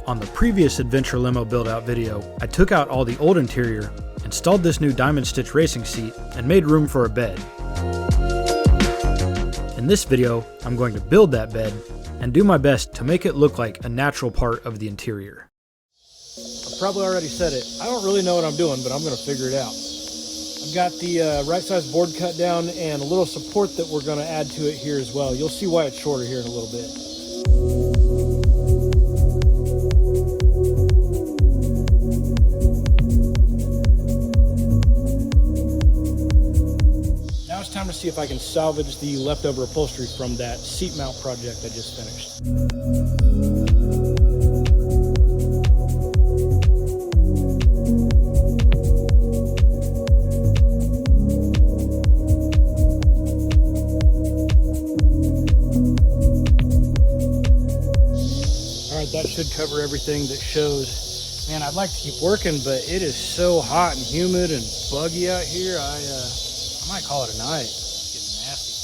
On the previous Adventure Limo build-out video, I took out all the old interior, installed this new diamond stitch racing seat, and made room for a bed. In this video, I'm going to build that bed and do my best to make it look like a natural part of the interior. I've probably already said it. I don't really know what I'm doing, but I'm going to figure it out. I've got the right size board cut down and a little support that we're going to add to it here as well. You'll see why it's shorter here in a little bit. Now it's time to see if I can salvage the leftover upholstery from that seat mount project I just finished. That should cover everything that shows. Man, I'd like to keep working, but it is so hot and humid and buggy out here. I might call it a night. It's getting nasty.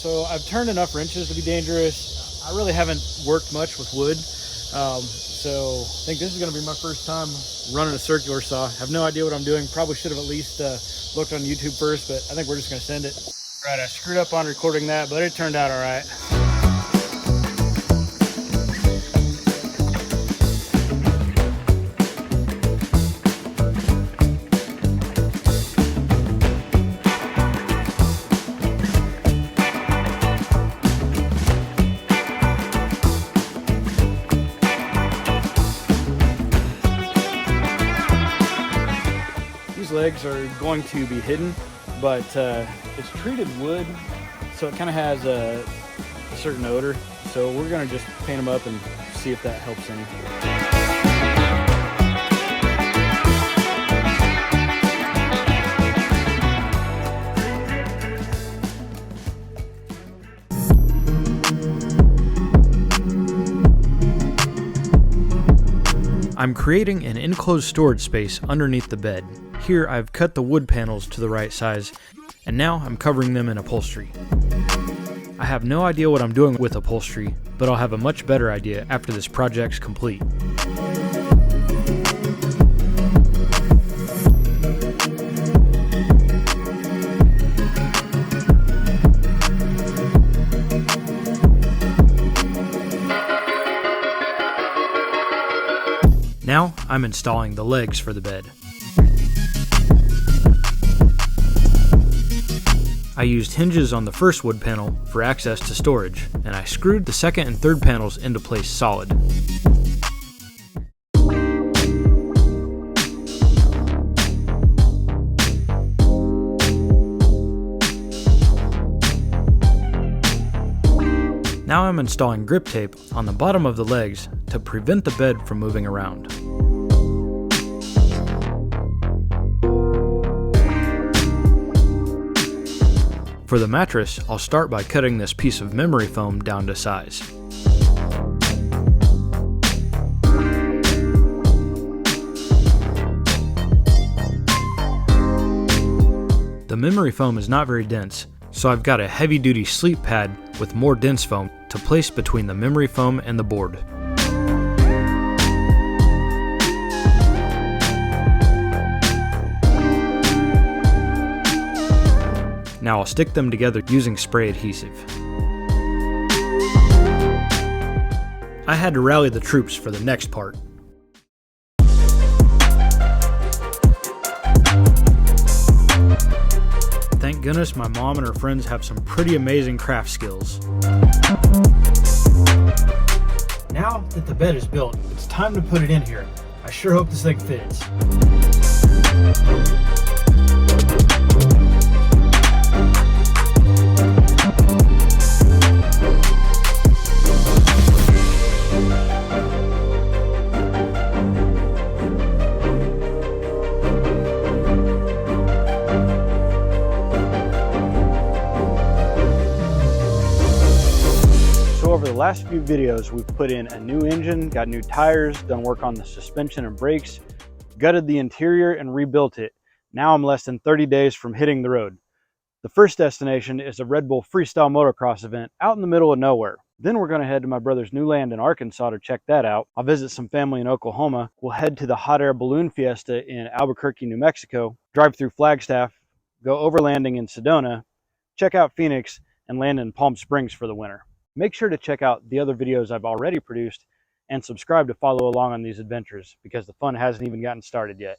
So I've turned enough wrenches to be dangerous. I really haven't worked much with wood. So I think this is going to be my first time running a circular saw. I have no idea what I'm doing. Probably should have at least looked on YouTube first, but I think we're just going to send it. Right, I screwed up on recording that, but it turned out all right. Legs are going to be hidden, but it's treated wood, so it kind of has a certain odor. So we're going to just paint them up and see if that helps any. I'm creating an enclosed storage space underneath the bed. Here I've cut the wood panels to the right size, and now I'm covering them in upholstery. I have no idea what I'm doing with upholstery, but I'll have a much better idea after this project's complete. Now I'm installing the legs for the bed. I used hinges on the first wood panel for access to storage, and I screwed the second and third panels into place solid. Now I'm installing grip tape on the bottom of the legs to prevent the bed from moving around. For the mattress, I'll start by cutting this piece of memory foam down to size. The memory foam is not very dense, so I've got a heavy-duty sleep pad with more dense foam to place between the memory foam and the board. Now I'll stick them together using spray adhesive. I had to rally the troops for the next part. Thank goodness my mom and her friends have some pretty amazing craft skills. Now that the bed is built, it's time to put it in here. I sure hope this thing fits. Over the last few videos, we've put in a new engine, got new tires, done work on the suspension and brakes, gutted the interior and rebuilt it. Now I'm less than 30 days from hitting the road. The first destination is a Red Bull freestyle motocross event out in the middle of nowhere. Then we're going to head to my brother's new land in Arkansas to check that out. I'll visit some family in Oklahoma. We'll head to the Hot Air Balloon Fiesta in Albuquerque, New Mexico, drive through Flagstaff, go overlanding in Sedona, check out Phoenix, and land in Palm Springs for the winter. Make sure to check out the other videos I've already produced and subscribe to follow along on these adventures because the fun hasn't even gotten started yet.